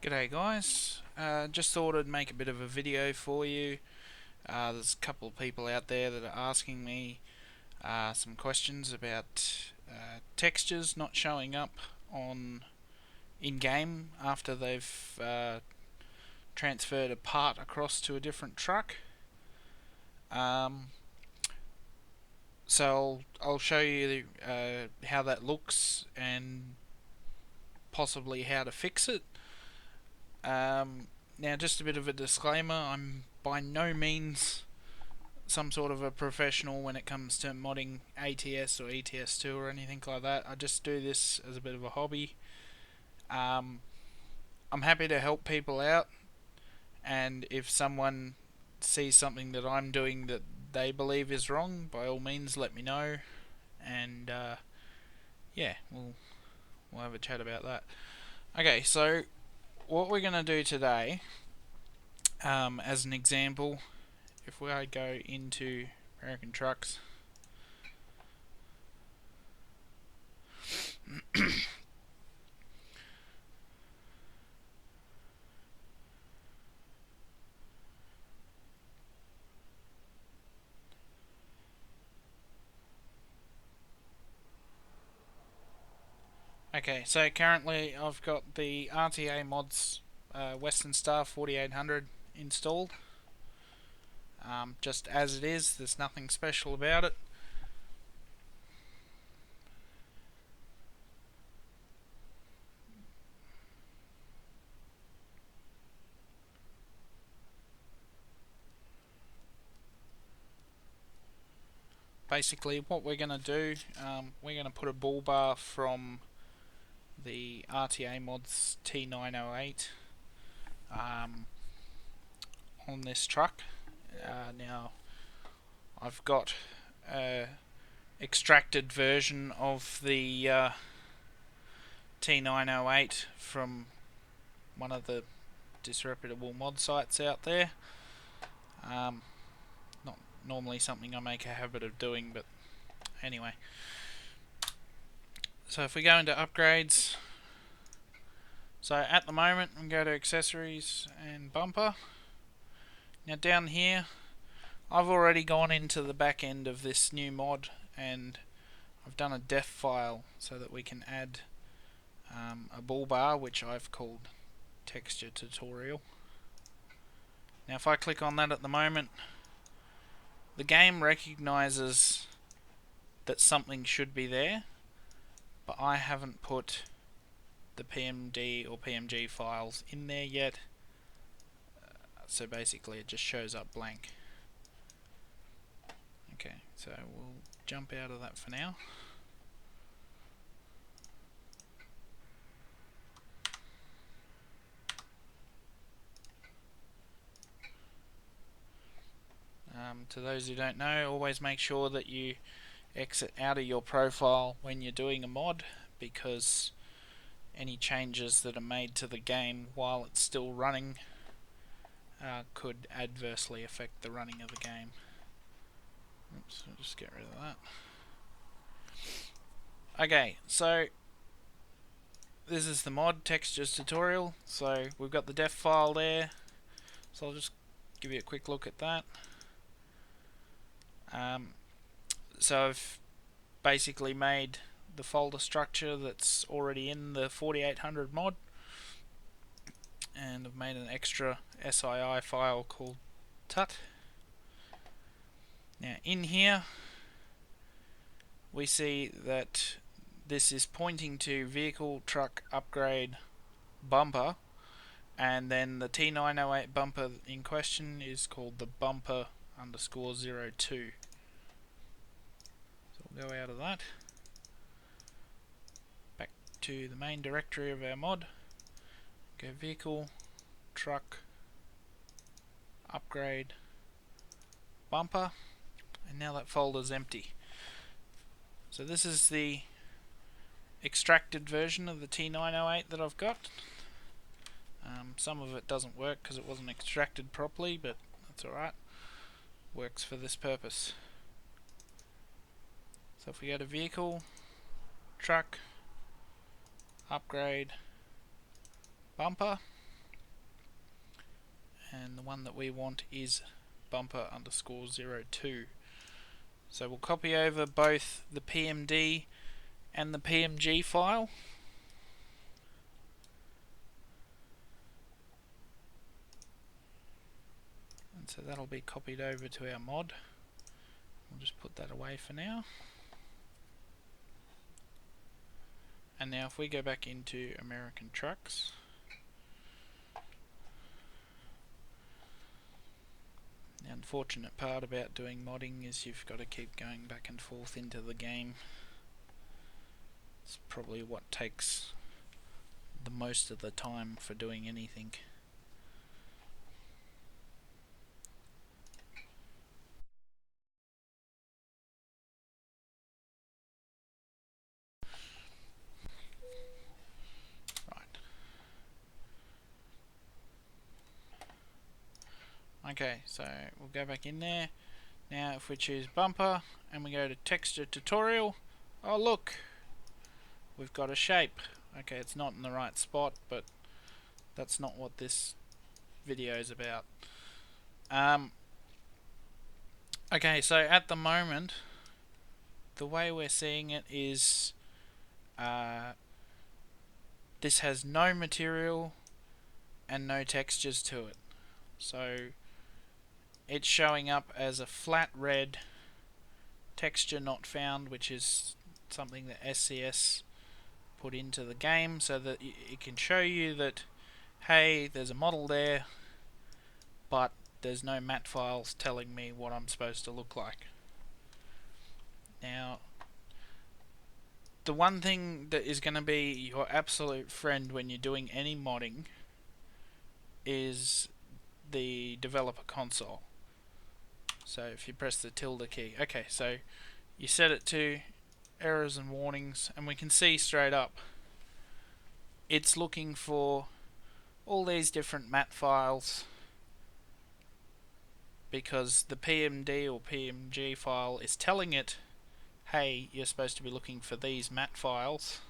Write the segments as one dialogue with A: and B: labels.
A: G'day guys, just thought I'd make a bit of a video for you. There's a couple of people out there that are asking me some questions about textures not showing up on in-game after they've transferred a part across to a different truck. So I'll show you how that looks and possibly how to fix it. Now, just a bit of a disclaimer, I'm by no means some sort of a professional when it comes to modding ATS or ETS2 or anything like that. I just do this as a bit of a hobby. I'm happy to help people out, and if someone sees something that I'm doing that they believe is wrong, by all means let me know, and yeah, we'll have a chat about that. Okay, so what we're going to do today, as an example, if I go into American Trucks, okay, so currently I've got the RTA mods Western Star 4800 installed, just as it is. There's nothing special about it. Basically what we're going to do, we're going to put a bull bar from the RTA mods T908 on this truck. Now I've got a extracted version of the T908 from one of the disreputable mod sites out there. Not normally something I make a habit of doing, but anyway. So if we go into upgrades, so at the moment we go to accessories and bumper. Now down here I've already gone into the back end of this new mod and I've done a def file so that we can add a bull bar, which I've called texture tutorial. Now if I click on that at the moment, the game recognizes that something should be there, but I haven't put the PMD or PMG files in there yet, so basically it just shows up blank. Okay, so we'll jump out of that for now. To those who don't know, always make sure that you exit out of your profile when you're doing a mod, because any changes that are made to the game while it's still running could adversely affect the running of the game. Oops, I'll just get rid of that. Okay, so this is the mod textures tutorial. So we've got the def file there, so I'll just give you a quick look at that. So I've basically made the folder structure that's already in the 4800 mod, and I've made an extra SII file called tut. Now in here we see that this is pointing to vehicle truck upgrade bumper, and then the T908 bumper in question is called the bumper _02. So we'll go out of that, back to the main directory of our mod, go vehicle truck upgrade bumper, and now that folder's empty. So this is the extracted version of the T908 that I've got. Some of it doesn't work because it wasn't extracted properly, but that's alright. Works for this purpose. So if we go to vehicle, truck, upgrade, bumper, and the one that we want is bumper_02. So we'll copy over both the PMD and the PMG file. And so that'll be copied over to our mod. We'll just put that away for now. And now if we go back into American Trucks, the unfortunate part about doing modding is you've got to keep going back and forth into the game. It's probably what takes the most of the time for doing anything. Okay, so we'll go back in there. Now if we choose bumper and we go to texture tutorial, oh look, we've got a shape. Okay, it's not in the right spot, but that's not what this video is about. Okay, so at the moment, the way we're seeing it is this has no material and no textures to it. So it's showing up as a flat red texture not found, which is something that SCS put into the game so that it can show you that, hey, there's a model there, but there's no matte files telling me what I'm supposed to look like. Now, the one thing that is going to be your absolute friend when you're doing any modding is the developer console. So if you press the tilde key, okay, so you set it to errors and warnings, and we can see straight up it's looking for all these different matte files because the PMD or PMG file is telling it, hey, you're supposed to be looking for these matte files,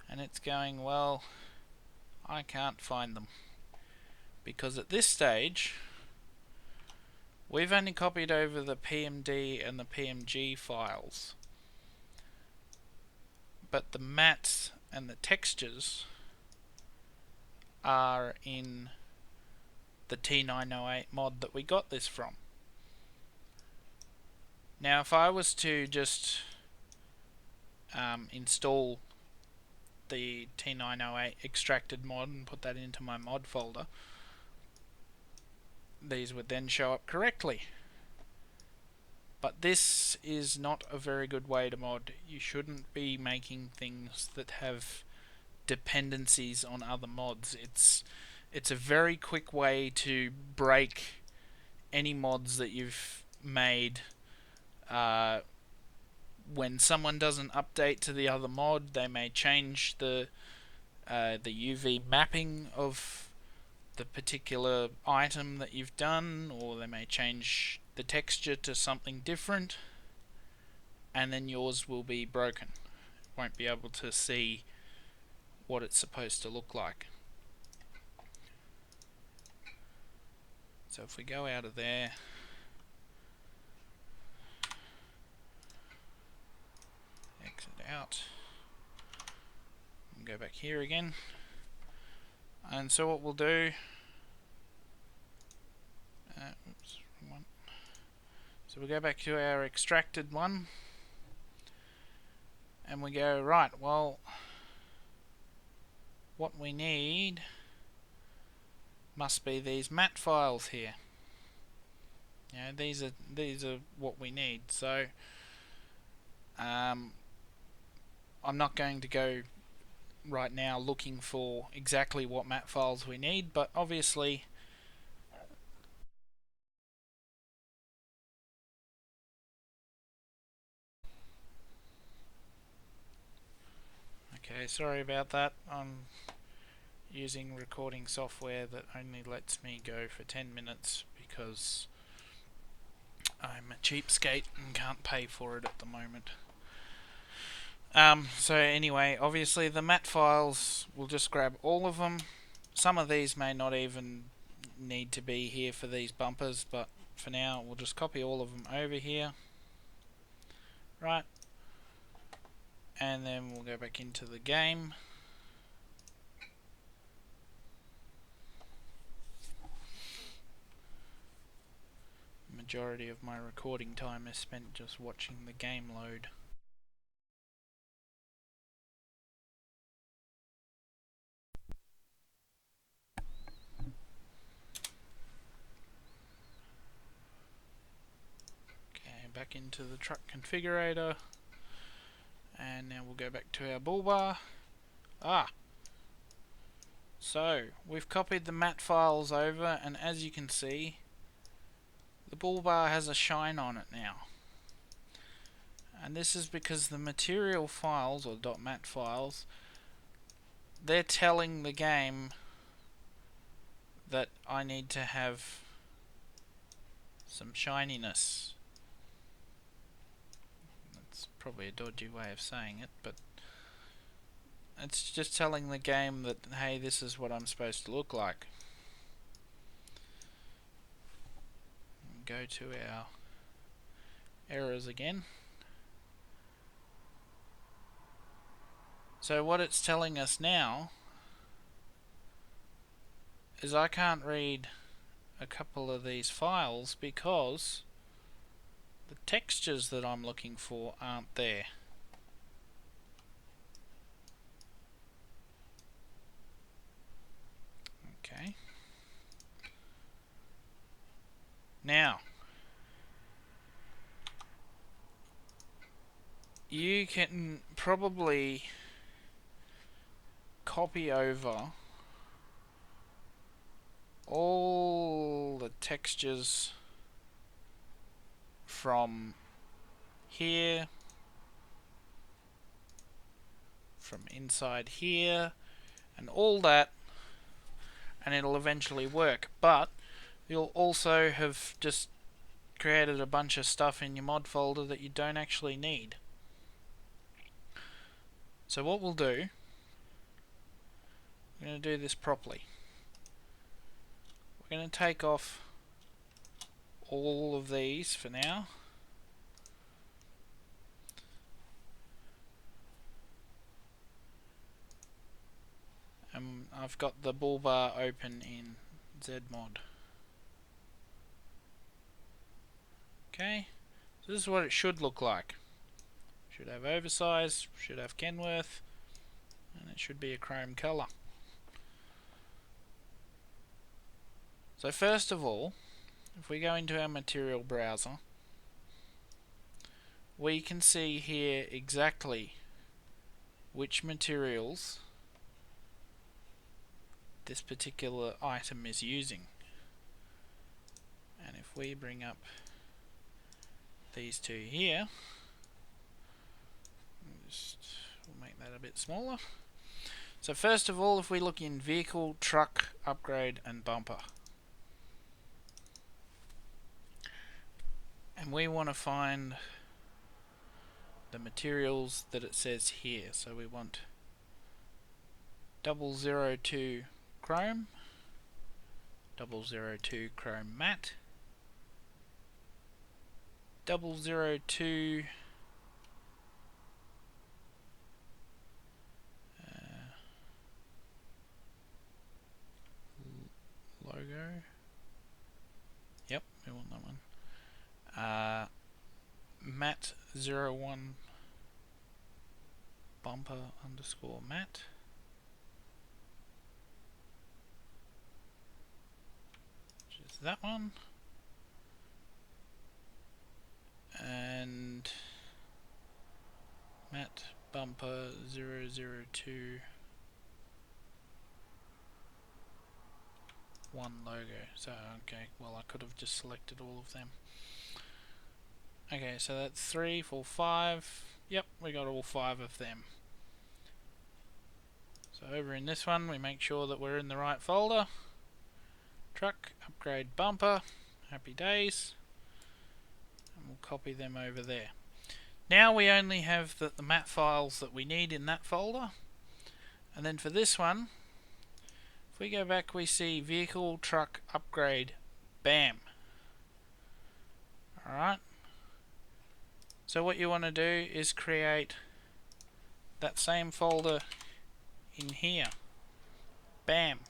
A: and it's going, well, I can't find them because at this stage we've only copied over the PMD and the PMG files, but the mattes and the textures are in the T908 mod that we got this from. Now if I was to just install the T908 extracted mod and put that into my mod folder, these would then show up correctly. But this is not a very good way to mod. You shouldn't be making things that have dependencies on other mods. It's a very quick way to break any mods that you've made. When someone doesn't update to the other mod, they may change the UV mapping of the particular item that you've done, or they may change the texture to something different, and then yours will be broken. Won't be able to see what it's supposed to look like. So if we go out of there, exit out, and go back here again, and so what we'll do, oops, wrong one. So we'll go back to our extracted one, and we go, right, well, what we need must be these matte files here. You know, these are what we need. So I'm not going to go right now looking for exactly what matte files we need, but obviously okay, sorry about that. I'm using recording software that only lets me go for 10 minutes because I'm a cheapskate and can't pay for it at the moment. So anyway, obviously the matte files, we'll just grab all of them. Some of these may not even need to be here for these bumpers, but for now we'll just copy all of them over here. Right, and then we'll go back into the game. Majority of my recording time is spent just watching the game load. Okay, back into the truck configurator, and now we'll go back to our bull bar. So we've copied the mat files over, and as you can see, the bull bar has a shine on it now. And this is because the material files, or .mat files, they're telling the game that I need to have some shininess. That's probably a dodgy way of saying it, but it's just telling the game that, hey, this is what I'm supposed to look like. Go to our errors again. So what it's telling us now is I can't read a couple of these files because the textures that I'm looking for aren't there. Okay. Now, you can probably copy over all the textures from here, from inside here, and all that, and it'll eventually work. But you'll also have just created a bunch of stuff in your mod folder that you don't actually need. So what we'll do, we're going to do this properly. We're going to take off all of these for now. And I've got the bull bar open in Zmoddler3. Okay, so this is what it should look like. Should have oversize, should have Kenworth, and it should be a chrome color. So first of all, if we go into our material browser, we can see here exactly which materials this particular item is using. And if we bring up these two here, we'll make that a bit smaller. So first of all, if we look in vehicle, truck, upgrade, and bumper, and we want to find the materials that it says here. So we want 002 chrome, 002 chrome matte, 002 logo. Yep, we want that one. Matte 01 bumper underscore matte. Which is that one. And matte bumper 002 one logo. So okay, well I could have just selected all of them. Okay, so that's 3, 4, 5. Yep, we got all 5 of them. So over in this one, we make sure that we're in the right folder. Truck, upgrade, bumper, happy days. And we'll copy them over there. Now we only have the mat files that we need in that folder. And then for this one, If we go back, we see vehicle truck upgrade. Bam. Alright. So what you want to do is create that same folder in here. Bam.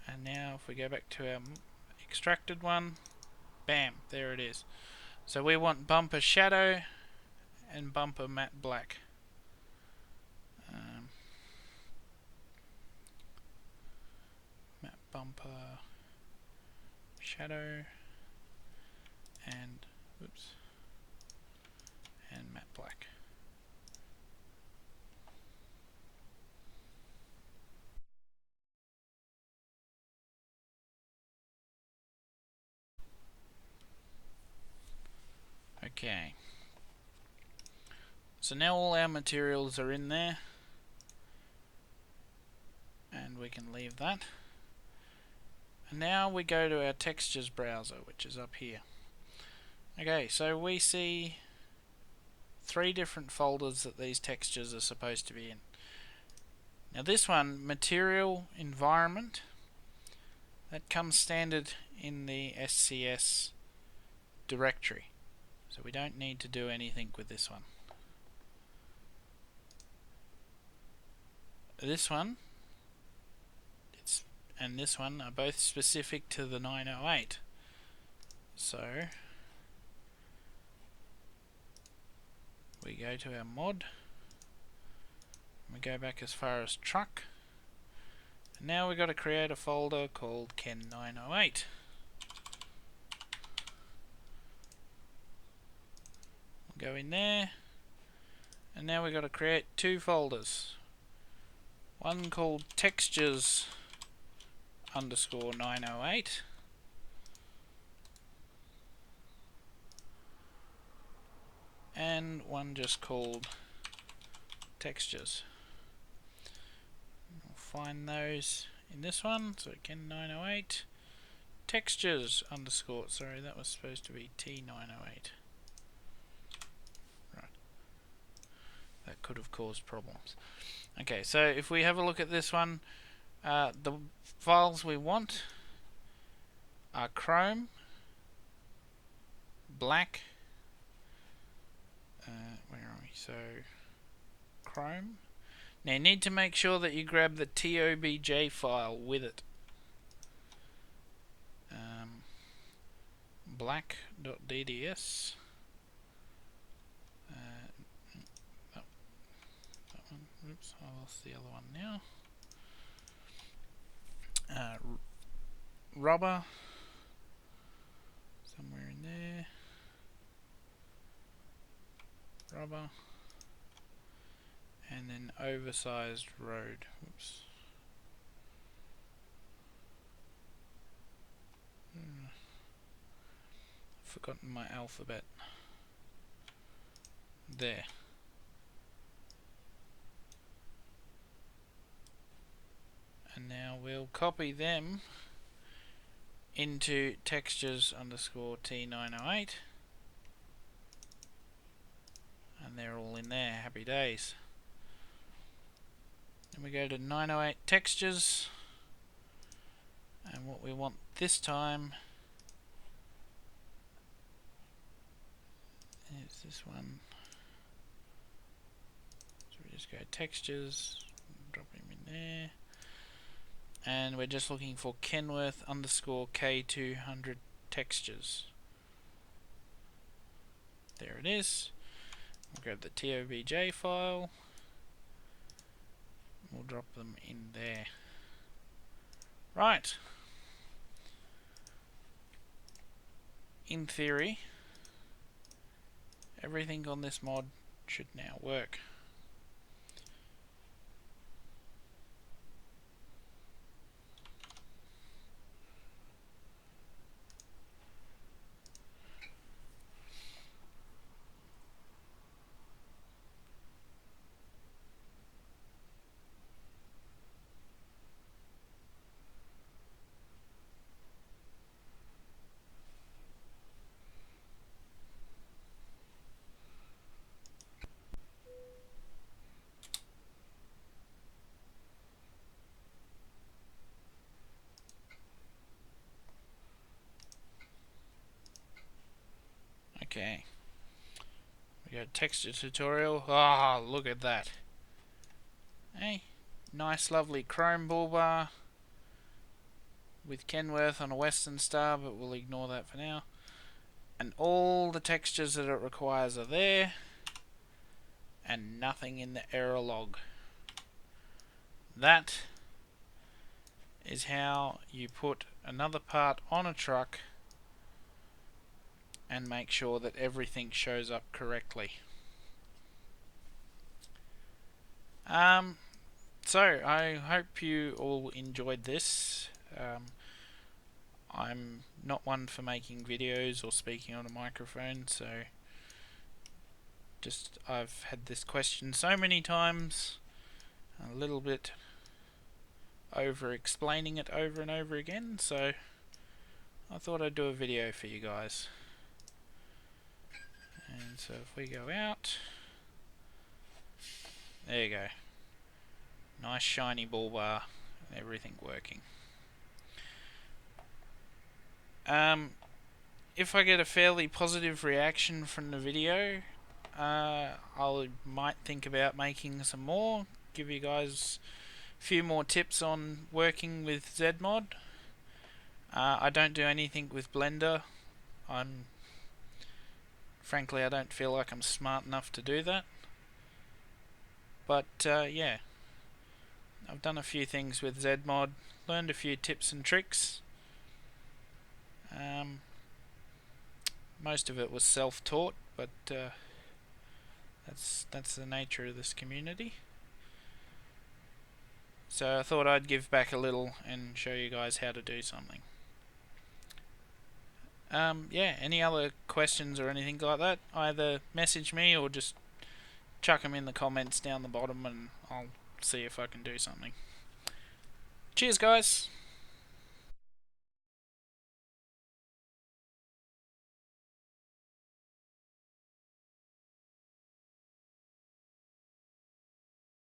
A: And now if we go back to our extracted one, bam, there it is. So we want bumper shadow and bumper matte black. Matte bumper shadow and matte black. Okay. So now all our materials are in there, and we can leave that. And now we go to our textures browser, which is up here. Okay, so we see 3 different folders that these textures are supposed to be in. Now this one, material environment, that comes standard in the SCS directory. So we don't need to do anything with this one. This one and this one are both specific to the 908. So we go to our mod, we go back as far as truck, and now we've got to create a folder called Ken 908. We'll go in there, and now we've got to create 2 folders. One called textures underscore 908, and one just called textures. We'll find those in this one. So Ken 908 textures underscore, sorry, that was supposed to be T908. Right, that could have caused problems. Okay, so if we have a look at this one, the files we want are chrome, black, where are we? So chrome. Now you need to make sure that you grab the TOBJ file with it. Black.dds. That one. Oops, I lost the other one now. Rubber. Somewhere in there. Rubber. And then oversized road. Oops. Forgotten my alphabet. There. And now we'll copy them into textures underscore T908. And they're all in there. Happy days. Then we go to 908 textures. And what we want this time is this one. So we just go textures, drop him in there. And we're just looking for Kenworth underscore K200 textures. There it is. We'll grab the TOBJ file. We'll drop them in there. Right. In theory, everything on this mod should now work. texture tutorial. Ah, oh, look at that. Hey, nice lovely chrome bull bar with Kenworth on a Western Star, but we'll ignore that for now. And all the textures that it requires are there, and nothing in the error log. That is how you put another part on a truck and make sure that everything shows up correctly. So I hope you all enjoyed this. I'm not one for making videos or speaking on a microphone, so I've had this question so many times, a little bit over explaining it over and over again, so I thought I'd do a video for you guys. And so if we go out, there you go. Nice shiny bull bar, everything working. If I get a fairly positive reaction from the video, I might think about making some more, give you guys a few more tips on working with Zmod. I don't do anything with Blender. Frankly, I don't feel like I'm smart enough to do that. But yeah, I've done a few things with Zmod, learned a few tips and tricks. Most of it was self-taught, but that's the nature of this community. So I thought I'd give back a little and show you guys how to do something. Yeah, any other questions or anything like that, either message me or just chuck them in the comments down the bottom and I'll see if I can do something. Cheers, guys!